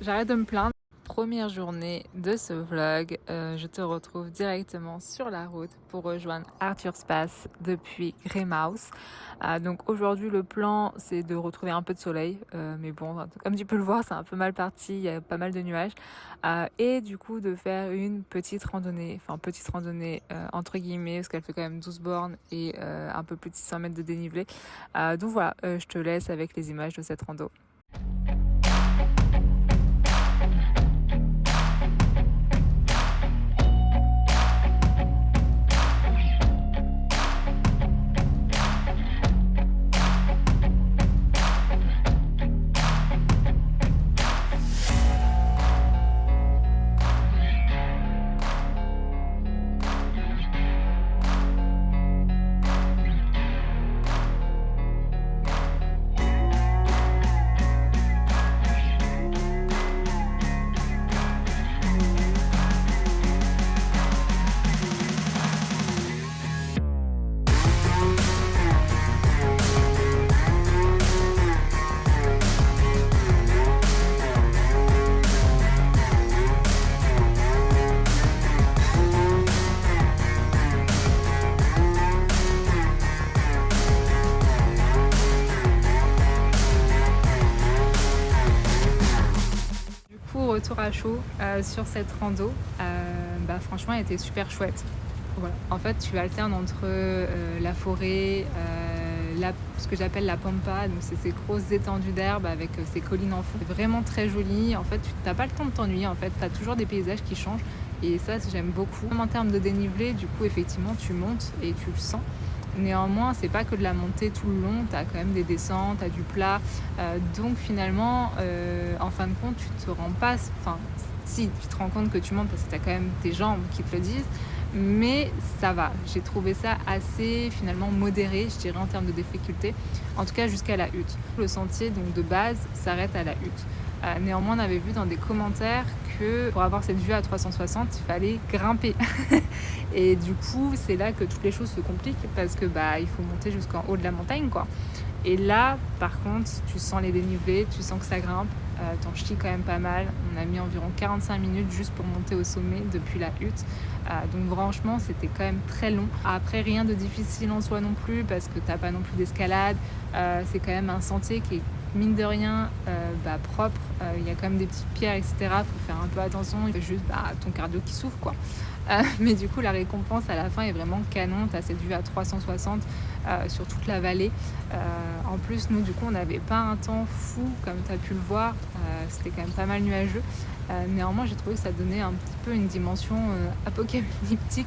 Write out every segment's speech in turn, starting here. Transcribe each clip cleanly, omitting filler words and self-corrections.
j'arrête de me plaindre. Première journée de ce vlog, je te retrouve directement sur la route pour rejoindre Arthur's Pass depuis Grimhouse. Donc aujourd'hui le plan c'est de retrouver un peu de soleil, mais bon comme tu peux le voir c'est un peu mal parti, il y a pas mal de nuages, et du coup de faire une petite randonnée, entre guillemets parce qu'elle fait quand même 12 bornes et un peu plus de 600 mètres de dénivelé. Donc voilà, je te laisse avec les images de cette rando. Retour à chaud sur cette rando, franchement elle était super chouette. Voilà. En fait tu alternes entre la forêt, ce que j'appelle la pampa, donc c'est ces grosses étendues d'herbe avec ces collines en fond. C'est vraiment très joli, en fait tu n'as pas le temps de t'ennuyer, en fait tu as toujours des paysages qui changent et ça j'aime beaucoup. Même en termes de dénivelé, du coup effectivement tu montes et tu le sens. Néanmoins, c'est pas que de la montée tout le long, tu as quand même des descentes, tu as du plat. Donc finalement, en fin de compte, tu te rends pas... Enfin, si, tu te rends compte que tu montes parce que tu as quand même tes jambes qui te le disent. Mais ça va. J'ai trouvé ça assez finalement modéré, je dirais, en termes de difficulté. En tout cas, jusqu'à la hutte. Le sentier, donc de base, s'arrête à la hutte. Néanmoins, on avait vu dans des commentaires que pour avoir cette vue à 360, il fallait grimper. Et du coup, c'est là que toutes les choses se compliquent parce que il faut monter jusqu'en haut de la montagne, quoi. Et là, par contre, tu sens les dénivelés, tu sens que ça grimpe, t'en chies quand même pas mal. On a mis environ 45 minutes juste pour monter au sommet depuis la hutte. Donc franchement, c'était quand même très long. Après, rien de difficile en soi non plus parce que t'as pas non plus d'escalade. C'est quand même un sentier qui est mine de rien propre. Il y a quand même des petites pierres, etc. Faut faire un peu attention. Il faut juste ton cardio qui souffle, quoi. Mais du coup la récompense à la fin est vraiment canon. Tu as cette vue à 360 sur toute la vallée. En plus nous du coup on n'avait pas un temps fou comme tu as pu le voir, c'était quand même pas mal nuageux. Néanmoins j'ai trouvé que ça donnait un petit peu une dimension apocalyptique,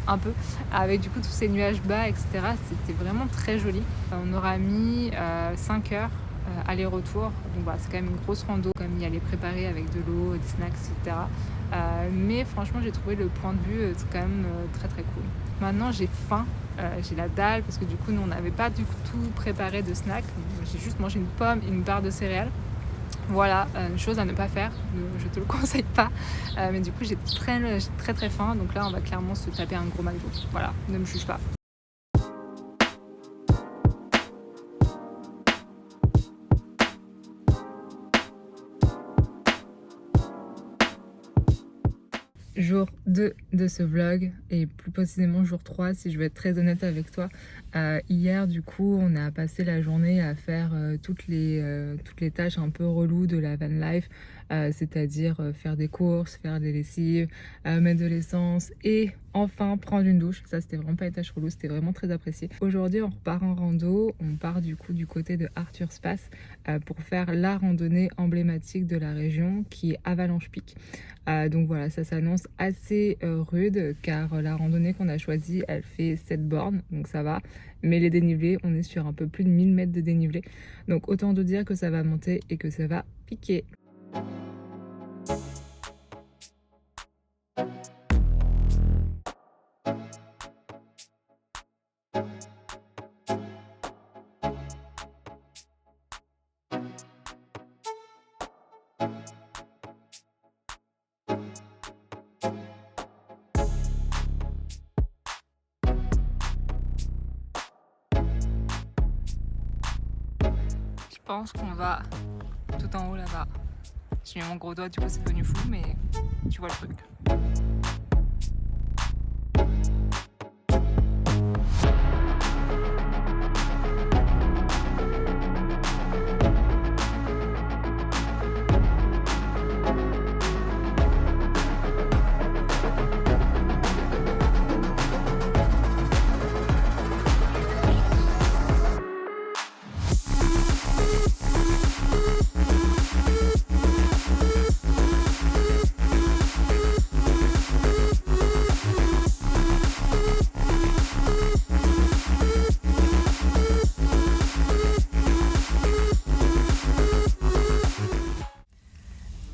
un peu, avec du coup tous ces nuages bas, etc. C'était vraiment très joli. On aura mis 5 heures aller-retour, donc voilà, c'est quand même une grosse rando, comme y aller préparer avec de l'eau, des snacks, etc. Mais franchement j'ai trouvé le point de vue quand même très très cool. Maintenant j'ai faim, j'ai la dalle parce que du coup nous on n'avait pas du tout préparé de snack. J'ai juste mangé une pomme et une barre de céréales. Voilà, une chose à ne pas faire, je te le conseille pas. Mais du coup j'ai très très faim, donc là on va clairement se taper un gros McDo. Voilà, ne me juge pas. Jour 2 de ce vlog et plus précisément jour 3 si je vais être très honnête avec toi. Hier du coup on a passé la journée à faire toutes les tâches un peu reloues de la van life, c'est-à-dire faire des courses, faire des lessives, mettre de l'essence et enfin prendre une douche. Ça c'était vraiment pas les tâches reloues, c'était vraiment très apprécié. Aujourd'hui on repart en rando, on part du coup du côté de Arthur's Pass pour faire la randonnée emblématique de la région qui est Avalanche Peak. Donc voilà, ça s'annonce assez rude car la randonnée qu'on a choisie elle fait 7 bornes, donc ça va, mais les dénivelés on est sur un peu plus de 1000 mètres de dénivelé, donc autant te dire que ça va monter et que ça va piquer. Je pense qu'on va tout en haut là-bas. J'ai mis mon gros doigt, du coup c'est devenu flou, mais tu vois le truc.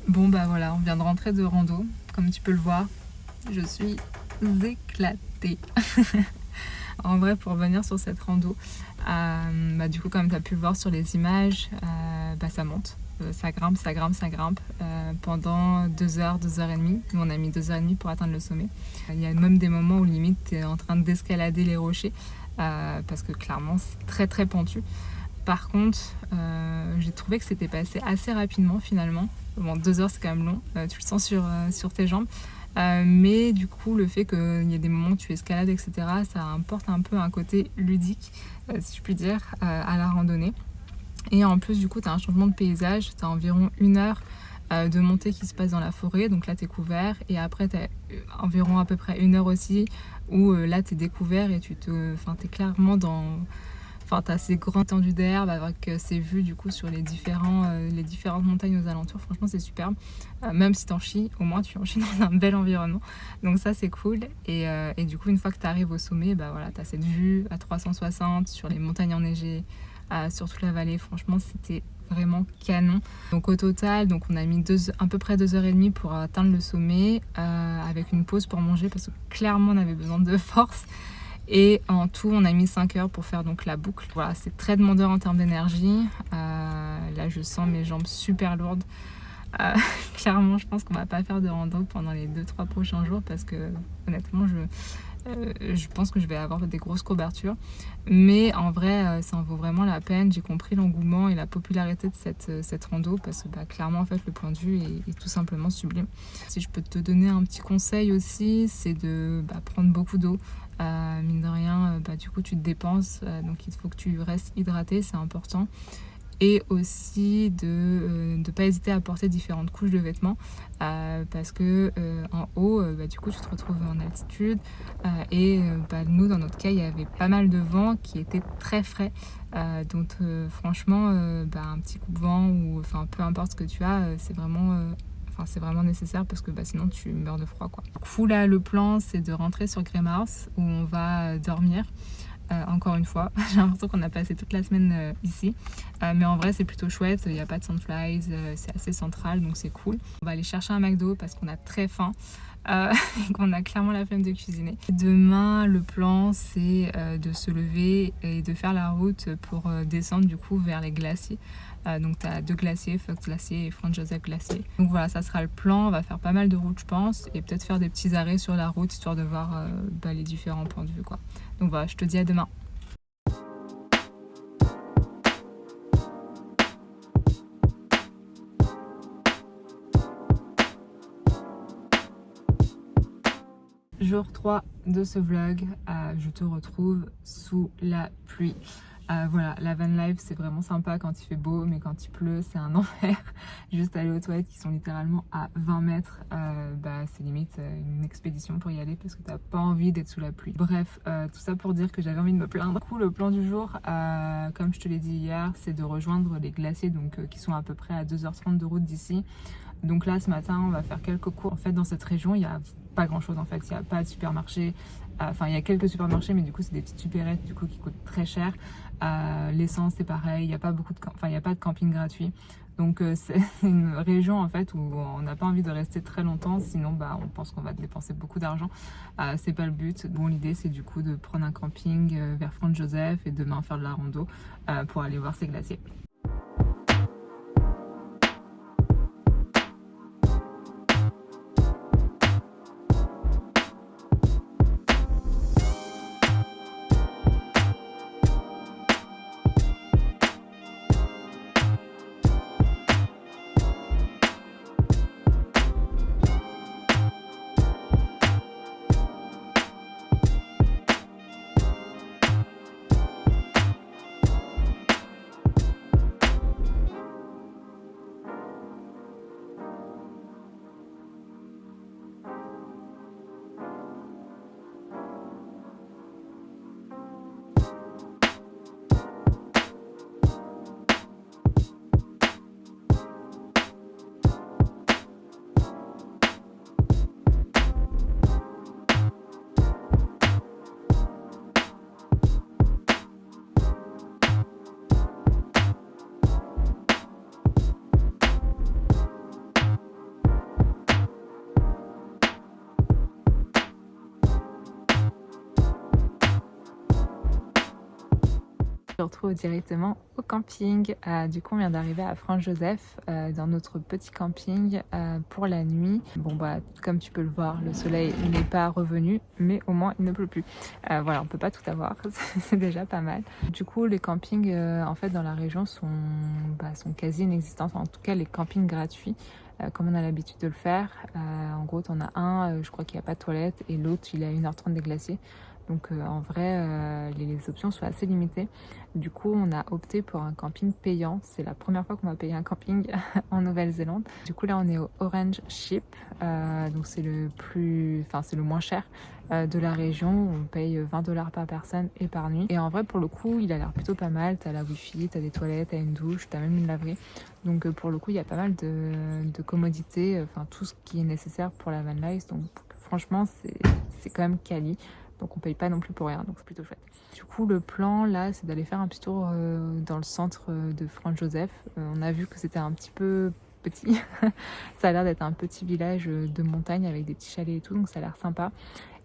Bon bah voilà, on vient de rentrer de rando. Comme tu peux le voir, je suis éclatée. En vrai, pour revenir sur cette rando, du coup, comme tu as pu le voir sur les images, ça monte. Ça grimpe, ça grimpe, ça grimpe pendant 2 heures, 2 heures et demie. Nous, on a mis 2 heures et demie pour atteindre le sommet. Il y a même des moments où limite, tu es en train d'escalader les rochers parce que clairement, c'est très très pentu. Par contre, j'ai trouvé que c'était passé assez rapidement finalement. Bon, 2 heures, c'est quand même long. Tu le sens sur tes jambes. Mais du coup, le fait qu'il y ait des moments où tu escalades, etc., ça apporte un peu un côté ludique, si je puis dire, à la randonnée. Et en plus, du coup, tu as un changement de paysage. Tu as environ 1 heure de montée qui se passe dans la forêt. Donc là, tu es couvert. Et après, tu as environ à peu près 1 heure aussi où là, tu es découvert et tu es clairement dans... Enfin, tu as ces grandes étendues d'herbe avec ces vues du coup sur les différentes montagnes aux alentours. Franchement, c'est superbe. Même si t'en chies, au moins tu en chies dans un bel environnement. Donc ça, c'est cool. Et du coup, une fois que tu arrives au sommet, tu as cette vue à 360 sur les montagnes enneigées, sur toute la vallée. Franchement, c'était vraiment canon. Donc au total, on a mis à peu près 2 heures et demie pour atteindre le sommet, avec une pause pour manger parce que clairement, on avait besoin de force. Et en tout, on a mis 5 heures pour faire donc la boucle. Voilà, c'est très demandeur en termes d'énergie. Là, je sens mes jambes super lourdes. Clairement, je pense qu'on va pas faire de rando pendant les 2-3 prochains jours parce que honnêtement, je pense que je vais avoir des grosses courbatures. Mais en vrai, ça en vaut vraiment la peine. J'ai compris l'engouement et la popularité de cette rando parce que clairement, en fait, le point de vue est tout simplement sublime. Si je peux te donner un petit conseil aussi, c'est de prendre beaucoup d'eau. Mine de rien, du coup tu te dépenses, donc il faut que tu restes hydraté, c'est important. Et aussi de ne pas hésiter à porter différentes couches de vêtements parce que en haut, du coup tu te retrouves en altitude et nous dans notre cas il y avait pas mal de vent qui était très frais, donc franchement un petit coup de vent ou peu importe ce que tu as, c'est vraiment nécessaire parce que sinon tu meurs de froid quoi. Du coup là le plan c'est de rentrer sur Grey-Mars où on va dormir. Encore une fois, j'ai l'impression qu'on a passé toute la semaine ici. Mais en vrai c'est plutôt chouette, il n'y a pas de Sandflies, c'est assez central donc c'est cool. On va aller chercher un McDo parce qu'on a très faim. Et qu'on a clairement la flemme de cuisiner. Demain, le plan c'est de se lever et de faire la route pour descendre du coup vers les glaciers. Donc tu as 2 glaciers, Fox Glacier et Franz Josef Glacier. Donc voilà, ça sera le plan. On va faire pas mal de routes je pense et peut-être faire des petits arrêts sur la route histoire de voir les différents points de vue quoi. Donc voilà, je te dis à demain. Jour 3 de ce vlog, je te retrouve sous la pluie. Voilà, la van life c'est vraiment sympa quand il fait beau, mais quand il pleut c'est un enfer. Juste aller aux toilettes qui sont littéralement à 20 mètres, c'est limite une expédition pour y aller parce que t'as pas envie d'être sous la pluie. Bref, tout ça pour dire que j'avais envie de me plaindre. Du coup, le plan du jour, comme je te l'ai dit hier, c'est de rejoindre les glaciers qui sont à peu près à 2h30 de route d'ici. Donc là, ce matin, on va faire quelques cours. En fait, dans cette région, il n'y a pas grand-chose en fait. Il n'y a pas de supermarché. Il y a quelques supermarchés, mais du coup, c'est des petites supérettes du coup qui coûtent très cher. L'essence, c'est pareil. Il n'y a pas il y a pas de camping gratuit. Donc c'est une région en fait où on n'a pas envie de rester très longtemps. Sinon, on pense qu'on va dépenser beaucoup d'argent. C'est pas le but. Bon, l'idée, c'est du coup de prendre un camping vers Franz Josef et demain faire de la rando pour aller voir ces glaciers. Je retrouve directement au camping. Du coup, on vient d'arriver à Franz-Joseph dans notre petit camping pour la nuit. Bon, bah, comme tu peux le voir, le soleil n'est pas revenu, mais au moins il ne pleut plus. Voilà, on peut pas tout avoir, c'est déjà pas mal. Du coup, les campings en fait dans la région sont quasi inexistants. Enfin, en tout cas, les campings gratuits. Comme on a l'habitude de le faire. En gros, on a un, je crois qu'il n'y a pas de toilette, et l'autre, il est à 1h30 des glaciers. Donc en vrai, les options sont assez limitées. Du coup, on a opté pour un camping payant. C'est la première fois qu'on va payer un camping en Nouvelle-Zélande. Du coup, là, on est au Orange Ship. Donc c'est c'est le moins cher de la région. On paye 20 $ par personne et par nuit. Et en vrai, pour le coup, il a l'air plutôt pas mal. T'as la wifi, t'as des toilettes, t'as une douche, t'as même une laverie. Donc pour le coup, il y a pas mal de commodités, tout ce qui est nécessaire pour la van life. Donc franchement, c'est quand même quali. Donc on paye pas non plus pour rien, donc c'est plutôt chouette. Du coup, le plan là, c'est d'aller faire un petit tour dans le centre de Franz-Joseph. On a vu que c'était un petit peu petit. Ça a l'air d'être un petit village de montagne avec des petits chalets et tout, donc ça a l'air sympa.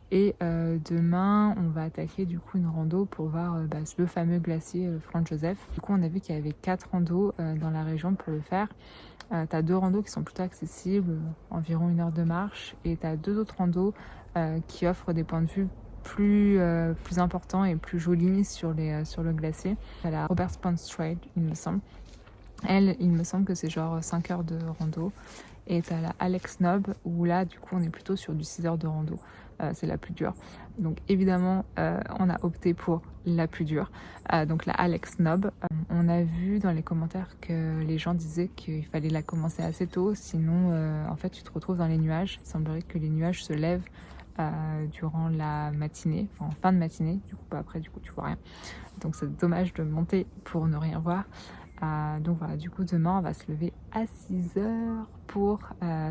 Et demain, on va attaquer du coup une rando pour voir le fameux glacier Franz-Joseph. Du coup, on a vu qu'il y avait 4 randos dans la région pour le faire. T'as 2 randos qui sont plutôt accessibles, environ 1 heure de marche, et t'as 2 autres randos qui offrent des points de vue plus important et plus joli sur le glacier. T'as la Robert Spence Trail, il me semble. Elle, il me semble que c'est genre 5 heures de rando. Et t'as la Alex Knob, où là, du coup, on est plutôt sur du 6 heures de rando. C'est la plus dure. Donc évidemment, on a opté pour la plus dure. Donc la Alex Knob. On a vu dans les commentaires que les gens disaient qu'il fallait la commencer assez tôt, sinon en fait tu te retrouves dans les nuages. Il semblerait que les nuages se lèvent durant la matinée, enfin en fin de matinée, du coup après du coup tu vois rien. Donc c'est dommage de monter pour ne rien voir. Donc voilà, du coup demain on va se lever à 6 heures pour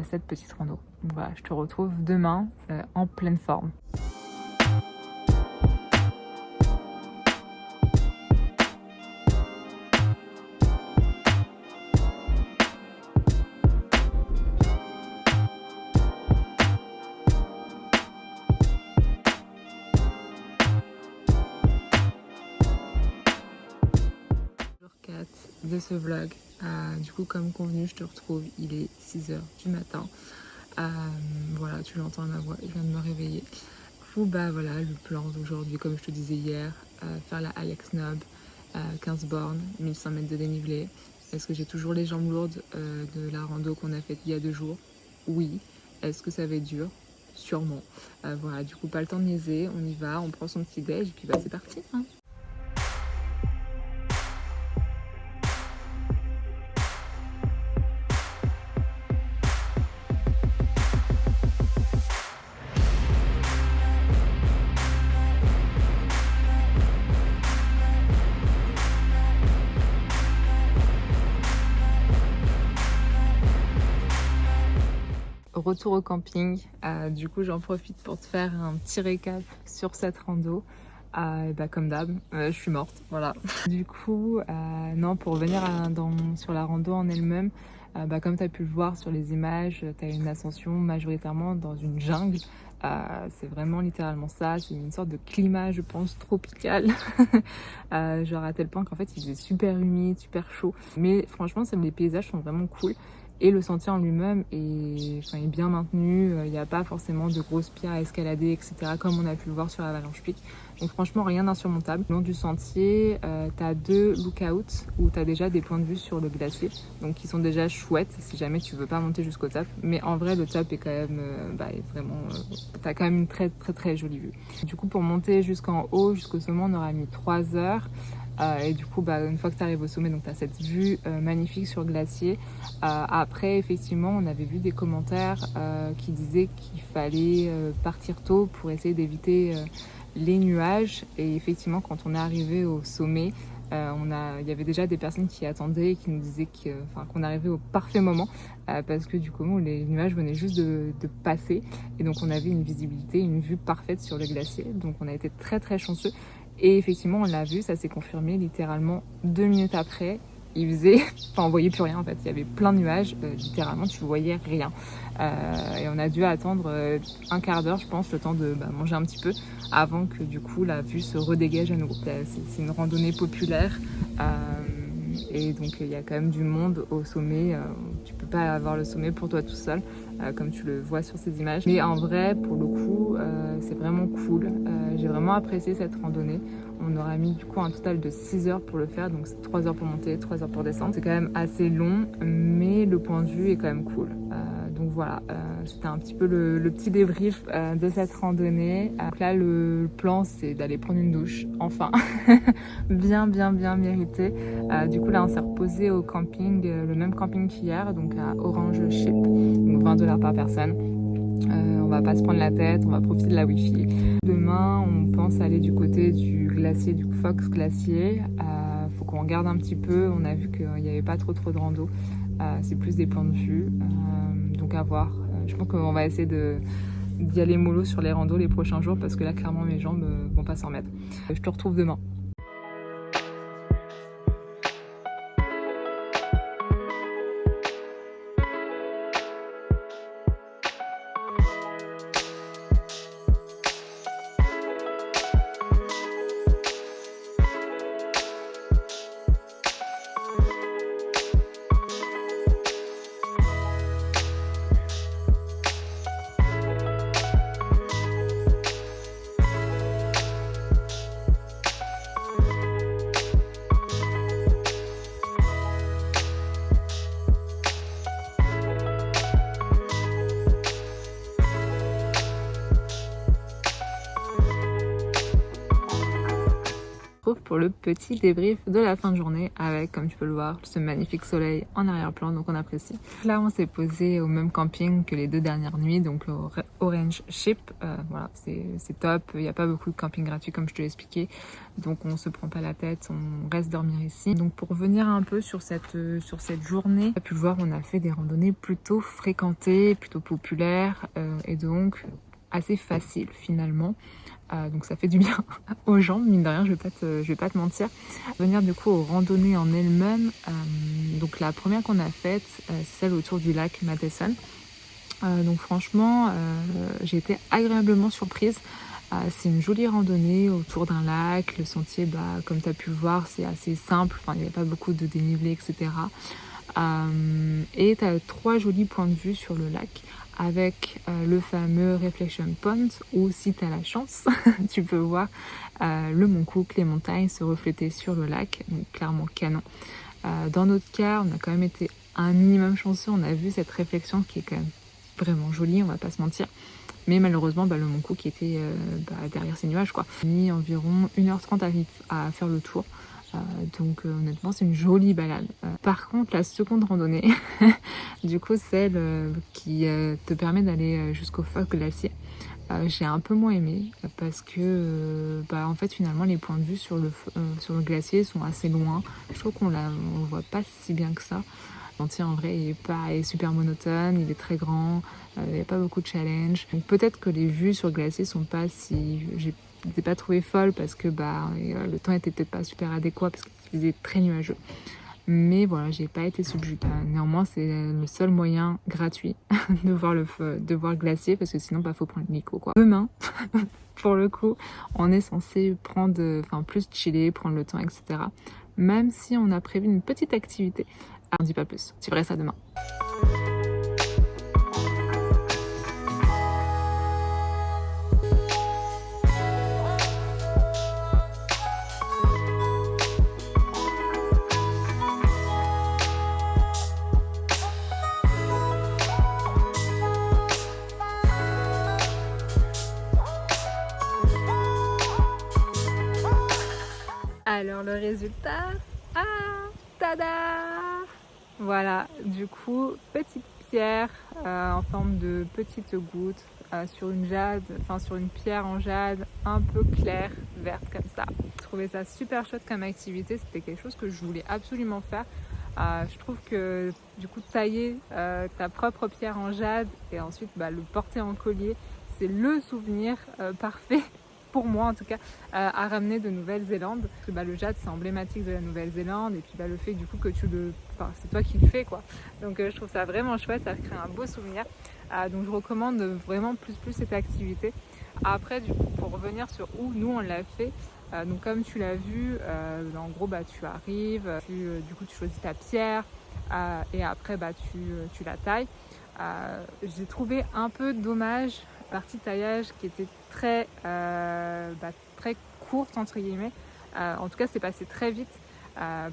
cette petite rando. Donc voilà, je te retrouve demain en pleine forme. De ce vlog. Du coup, comme convenu, je te retrouve, il est 6 heures du matin. Voilà, tu l'entends à ma voix, je viens de me réveiller. Du coup, voilà, le plan d'aujourd'hui, comme je te disais hier, faire la Alex Knob, 15 bornes, 1100 mètres de dénivelé. Est-ce que j'ai toujours les jambes lourdes de la rando qu'on a faite il y a 2 jours? Oui. Est-ce que ça va être dur? Sûrement. Voilà, du coup, pas le temps de niaiser, on y va, on prend son petit déj, et puis c'est parti, hein. Retour au camping, du coup j'en profite pour te faire un petit récap sur cette rando. Comme d'hab, je suis morte, voilà. Du coup, non, pour revenir sur la rando en elle-même, comme tu as pu le voir sur les images, tu as une ascension majoritairement dans une jungle. C'est vraiment littéralement ça, c'est une sorte de climat, je pense, tropical. Genre à tel point qu'en fait il faisait super humide, super chaud. Mais franchement, les paysages sont vraiment cool. Et le sentier en lui-même est bien maintenu, il n'y a pas forcément de grosses pierres à escalader, etc. comme on a pu le voir sur Avalanche Peak. Donc franchement, rien d'insurmontable. Le long du sentier, tu as 2 lookouts où tu as déjà des points de vue sur le glacier, donc qui sont déjà chouettes si jamais tu veux pas monter jusqu'au top. Mais en vrai, le top est quand même vraiment... tu as quand même une très très très jolie vue. Du coup, pour monter jusqu'en haut, jusqu'au sommet, on aura mis 3 heures. Et du coup, une fois que tu arrives au sommet, tu as cette vue magnifique sur le glacier. Après, effectivement, on avait vu des commentaires qui disaient qu'il fallait partir tôt pour essayer d'éviter les nuages. Et effectivement, quand on est arrivé au sommet, il y avait déjà des personnes qui attendaient et qui nous disaient qu'on arrivait au parfait moment parce que du coup, les nuages venaient juste de passer. Et donc, on avait une visibilité, une vue parfaite sur le glacier. Donc, on a été très, très chanceux. Et effectivement, on l'a vu, ça s'est confirmé littéralement 2 minutes après. il faisait, enfin on voyait plus rien en fait, il y avait plein de nuages, littéralement tu voyais rien. Et on a dû attendre un quart d'heure je pense, le temps de manger un petit peu avant que du coup la vue se redégage à nouveau. C'est une randonnée populaire et donc il y a quand même du monde au sommet, tu peux pas avoir le sommet pour toi tout seul comme tu le vois sur ces images. Mais en vrai pour le coup c'est vraiment cool, j'ai vraiment apprécié cette randonnée. On aura mis du coup un total de 6 heures pour le faire, donc c'est 3 heures pour monter, 3 heures pour descendre. C'est quand même assez long, mais le point de vue est quand même cool. Donc voilà, c'était un petit peu le petit débrief de cette randonnée. Donc là, le plan, c'est d'aller prendre une douche, enfin. Bien mérité. Du coup, là, on s'est reposé au camping, le même camping qu'hier, donc à Orange Ship, donc 20 $ par personne. On va pas se prendre la tête, on va profiter de la wifi. Demain, on pense aller du côté du glacier, du Fox Glacier. Faut qu'on regarde un petit peu, on a vu qu'il n'y avait pas trop de rando. C'est plus des plans de vue, donc à voir. Je pense qu'on va essayer d'y aller mollo sur les randos les prochains jours parce que là, clairement, mes jambes vont pas s'en remettre. Je te retrouve demain. Pour le petit débrief de la fin de journée avec, comme tu peux le voir, ce magnifique soleil en arrière-plan, donc on apprécie. Là, on s'est posé au même camping que les 2 dernières nuits, donc au Orange Ship. Voilà, c'est top. Il n'y a pas beaucoup de camping gratuit comme je te l'ai expliqué, donc on se prend pas la tête, on reste dormir ici. Donc pour revenir un peu sur cette journée, tu as pu le voir, on a fait des randonnées plutôt fréquentées, plutôt populaires et donc assez faciles finalement. Donc ça fait du bien aux jambes, mine de rien, je vais pas te mentir. Venir du coup aux randonnées en elles-mêmes, donc la première qu'on a faite, c'est celle autour du lac Matheson. Donc franchement, j'ai été agréablement surprise. C'est une jolie randonnée autour d'un lac. Le sentier, comme tu as pu le voir, c'est assez simple. Enfin, il n'y a pas beaucoup de dénivelé, etc. Et tu as 3 jolis points de vue sur le lac avec le fameux Reflection Point où si tu as la chance, tu peux voir le Mont Cook, les montagnes se refléter sur le lac, donc clairement canon. Dans notre cas, on a quand même été un minimum chanceux, on a vu cette réflexion qui est quand même vraiment jolie, on va pas se mentir. Mais malheureusement, le Mont Cook était derrière ces nuages, quoi. On a mis environ 1h30 à faire le tour. Donc honnêtement c'est une jolie balade. Par contre la seconde randonnée, du coup celle qui te permet d'aller jusqu'au Fox Glacier, j'ai un peu moins aimé parce que en fait finalement les points de vue sur le glacier sont assez loin. Je trouve qu'on le voit pas si bien que ça. L'entier en vrai il est super monotone, il est très grand, il n'y a pas beaucoup de challenge. Donc peut-être que les vues sur le glacier sont pas si... Je l'ai pas trouvé folle parce que le temps était peut-être pas super adéquat parce qu'il faisait très nuageux. Mais voilà, j'ai pas été subjuguée. Néanmoins, c'est le seul moyen gratuit de voir le glacier parce que sinon, faut prendre l'hélico, quoi. Demain, pour le coup, on est censé plus chiller, prendre le temps, etc. Même si on a prévu une petite activité. On ne dit pas plus. Tu verras ça demain. Alors le résultat, tada! Voilà, du coup, petite pierre en forme de petite goutte sur une pierre en jade un peu claire, verte comme ça. Je trouvais ça super chouette comme activité, c'était quelque chose que je voulais absolument faire. Je trouve que du coup tailler ta propre pierre en jade et ensuite le porter en collier, c'est le souvenir parfait pour moi en tout cas, à ramener de Nouvelle-Zélande. Parce que le jade c'est emblématique de la Nouvelle-Zélande et puis le fait du coup que c'est toi qui le fais quoi. Donc je trouve ça vraiment chouette, ça crée un beau souvenir. Donc je recommande vraiment plus cette activité. Après du coup pour revenir sur où nous on l'a fait, donc comme tu l'as vu, en gros tu arrives, du coup tu choisis ta pierre et après tu la tailles. J'ai trouvé un peu dommage la partie taillage qui était très courte entre guillemets. En tout cas c'est passé très vite.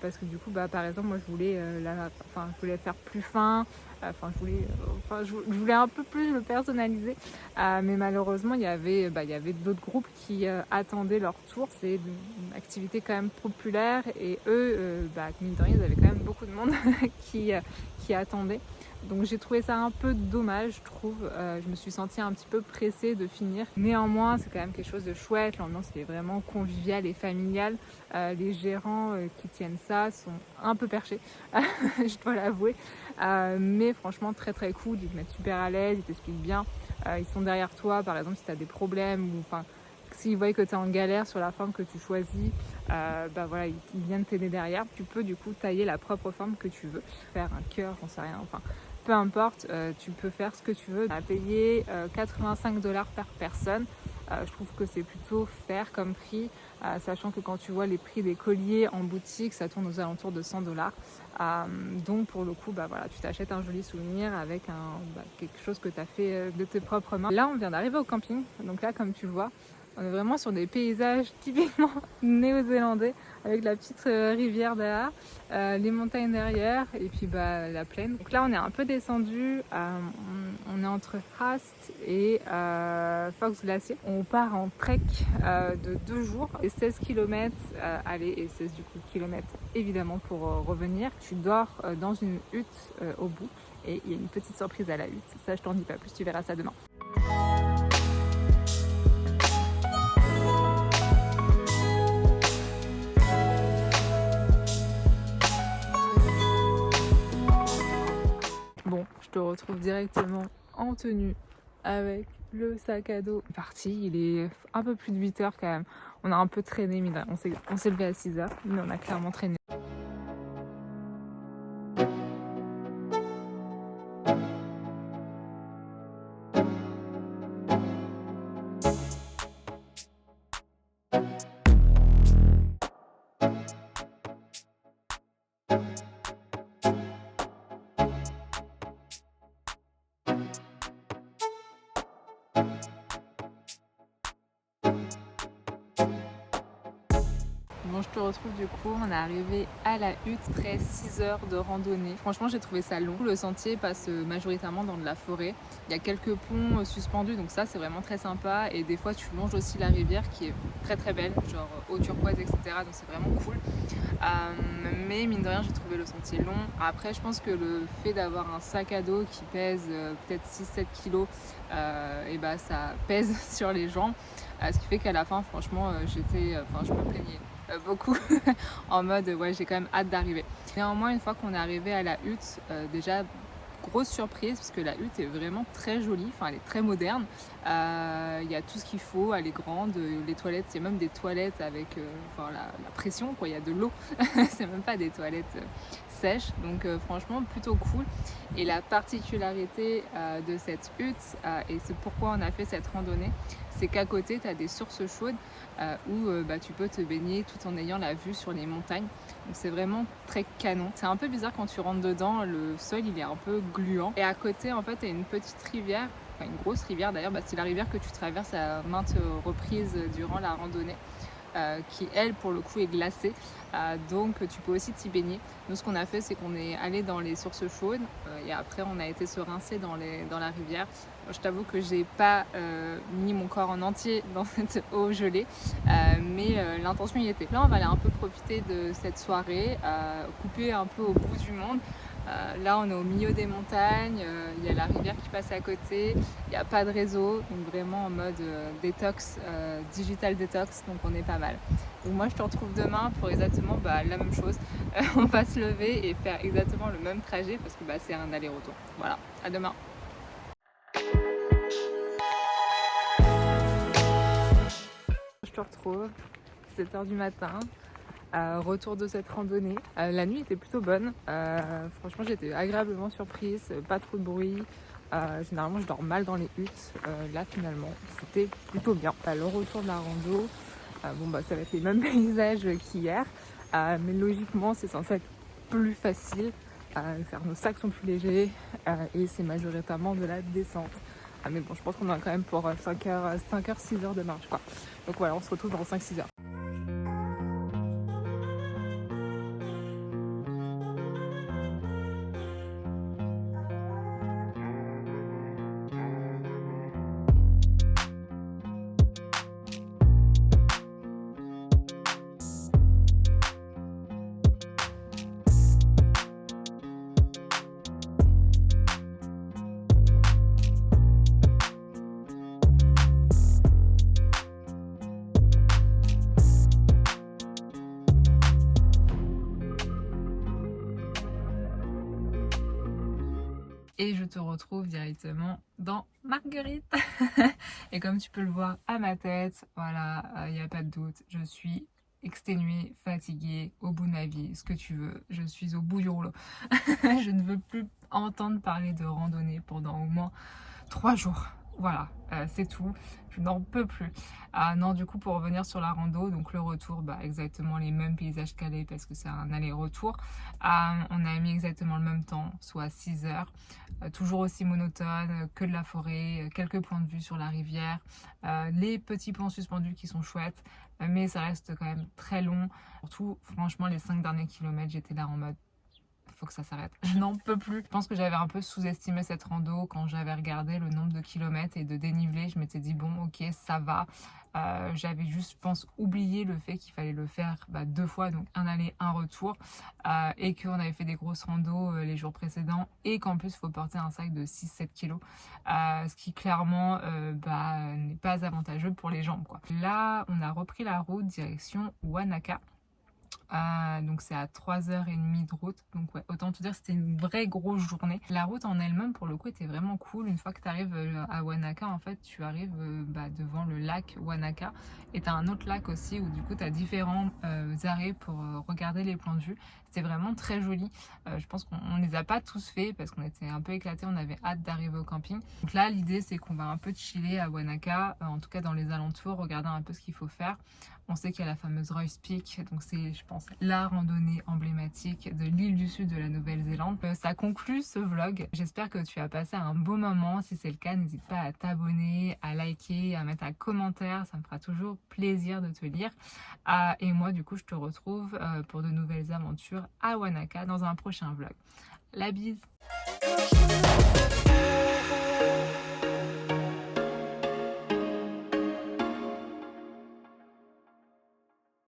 Parce que du coup par exemple moi je voulais faire plus fin, je voulais un peu plus le personnaliser, mais malheureusement il y avait d'autres groupes qui attendaient leur tour. C'est une activité quand même populaire et eux mine de rien ils avaient quand même beaucoup de monde qui attendait. Donc j'ai trouvé ça un peu dommage, je trouve. Je me suis sentie un petit peu pressée de finir. Néanmoins, c'est quand même quelque chose de chouette. L'ambiance est vraiment conviviale et familiale. Les gérants qui tiennent ça sont un peu perchés, je dois l'avouer. Mais franchement, très très cool. Ils te mettent super à l'aise, ils t'expliquent bien. Ils sont derrière toi, par exemple, si tu as des problèmes ou s'ils voient que tu es en galère sur la forme que tu choisis, ils viennent t'aider derrière. Tu peux du coup tailler la propre forme que tu veux. Faire un cœur, j'en sais rien. Peu importe, tu peux faire ce que tu veux. On a payé 85 $ par personne. Je trouve que c'est plutôt fair comme prix, sachant que quand tu vois les prix des colliers en boutique, ça tourne aux alentours de 100 $. Donc pour le coup, tu t'achètes un joli souvenir avec quelque chose que tu as fait de tes propres mains. Là, on vient d'arriver au camping. Donc là, comme tu le vois, on est vraiment sur des paysages typiquement néo-zélandais avec la petite rivière derrière, les montagnes derrière et puis la plaine. Donc là on est un peu descendu, on est entre Haast et Fox Glacier. On part en trek de 2 jours et 16 km aller et 16 du coup kilomètres évidemment pour revenir. Tu dors dans une hutte au bout et il y a une petite surprise à la hutte. Ça je t'en dis pas plus, tu verras ça demain. Bon, je te retrouve directement en tenue avec le sac à dos parti. Il est un peu plus de 8 heures quand même. On a un peu traîné, mais on s'est levé à 6 heures, mais on a clairement traîné. Bon, je te retrouve du coup, on est arrivé à la hutte après 6 heures de randonnée. Franchement, j'ai trouvé ça long. Le sentier passe majoritairement dans de la forêt. Il y a quelques ponts suspendus, donc ça c'est vraiment très sympa. Et des fois, tu longes aussi la rivière qui est très très belle, genre eau turquoise, etc. Donc c'est vraiment cool. Mais mine de rien, j'ai trouvé le sentier long. Après, je pense que le fait d'avoir un sac à dos qui pèse peut-être 6-7 kilos, ça pèse sur les jambes. Ce qui fait qu'à la fin, franchement, je me plaignais beaucoup en mode j'ai quand même hâte d'arriver. Néanmoins, une fois qu'on est arrivé à la hutte, déjà grosse surprise parce que la hutte est vraiment très jolie, elle est très moderne. Il y a tout ce qu'il faut, elle est grande, les toilettes, il y a même des toilettes avec la pression, il y a de l'eau, c'est même pas des toilettes sèches, donc franchement plutôt cool. Et la particularité de cette hutte, et c'est pourquoi on a fait cette randonnée, c'est qu'à côté tu as des sources chaudes où tu peux te baigner tout en ayant la vue sur les montagnes. Donc c'est vraiment très canon. C'est un peu bizarre quand tu rentres dedans, le sol il est un peu gluant. Et à côté en fait il y a une petite rivière, une grosse rivière d'ailleurs, c'est la rivière que tu traverses à maintes reprises durant la randonnée. Qui elle pour le coup est glacée, donc tu peux aussi t'y baigner. Nous ce qu'on a fait c'est qu'on est allé dans les sources chaudes et après on a été se rincer dans la rivière. Je t'avoue que j'ai pas mis mon corps en entier dans cette eau gelée, mais l'intention y était. Là on va aller un peu profiter de cette soirée, couper un peu au bout du monde. Là on est au milieu des montagnes, il y a la rivière qui passe à côté, il n'y a pas de réseau, donc vraiment en mode détox, digital détox, donc on est pas mal. Donc moi je te retrouve demain pour exactement la même chose. On va se lever et faire exactement le même trajet parce que c'est un aller-retour. Voilà, à demain. te retrouve, 7h du matin, retour de cette randonnée. La nuit était plutôt bonne, franchement j'étais agréablement surprise, pas trop de bruit. Généralement je dors mal dans les huttes, là finalement c'était plutôt bien. Le retour de la rando, ça va être les mêmes paysages qu'hier, mais logiquement c'est censé être plus facile, car nos sacs sont plus légers et c'est majoritairement de la descente. Mais bon, je pense qu'on a quand même pour 5h, 6 heures de marche quoi. Donc voilà, on se retrouve dans 5-6 heures. Et je te retrouve directement dans Marguerite. Et comme tu peux le voir à ma tête, voilà, il n'y a pas de doute, je suis exténuée, fatiguée, au bout de ma vie, ce que tu veux. Je suis au bout du rouleau. Je ne veux plus entendre parler de randonnée pendant au moins 3 jours. Voilà, c'est tout, je n'en peux plus. Non, du coup, pour revenir sur la rando, donc le retour, exactement les mêmes paysages qu'aller parce que c'est un aller-retour. On a mis exactement le même temps, soit 6 heures. Toujours aussi monotone, que de la forêt, quelques points de vue sur la rivière, les petits ponts suspendus qui sont chouettes, mais ça reste quand même très long. Surtout, franchement, les 5 derniers kilomètres, j'étais là en mode faut que ça s'arrête, je n'en peux plus. Je pense que j'avais un peu sous-estimé cette rando quand j'avais regardé le nombre de kilomètres et de dénivelé. Je m'étais dit bon ok ça va, j'avais juste je pense oublié le fait qu'il fallait le faire 2 fois, donc un aller un retour, et qu'on avait fait des grosses randos les jours précédents et qu'en plus il faut porter un sac de 6-7 kilos, ce qui clairement n'est pas avantageux pour les jambes quoi. Là on a repris la route direction Wanaka. Donc c'est à 3h30 de route, donc ouais, autant te dire c'était une vraie grosse journée. La route en elle-même pour le coup était vraiment cool. Une fois que tu arrives à Wanaka, en fait tu arrives devant le lac Wanaka et tu as un autre lac aussi où du coup tu as différents arrêts pour regarder les points de vue. C'était vraiment très joli. Je pense qu'on les a pas tous fait parce qu'on était un peu éclatés, on avait hâte d'arriver au camping. Donc là l'idée c'est qu'on va un peu chiller à Wanaka, en tout cas dans les alentours, regarder un peu ce qu'il faut faire. On sait qu'il y a la fameuse Roy's Peak, donc c'est je pense la randonnée emblématique de l'île du Sud de la Nouvelle-Zélande. Ça conclut ce vlog. J'espère que tu as passé un beau moment. Si c'est le cas, n'hésite pas à t'abonner, à liker, à mettre un commentaire. Ça me fera toujours plaisir de te lire. Et moi, du coup, je te retrouve pour de nouvelles aventures à Wanaka dans un prochain vlog. La bise!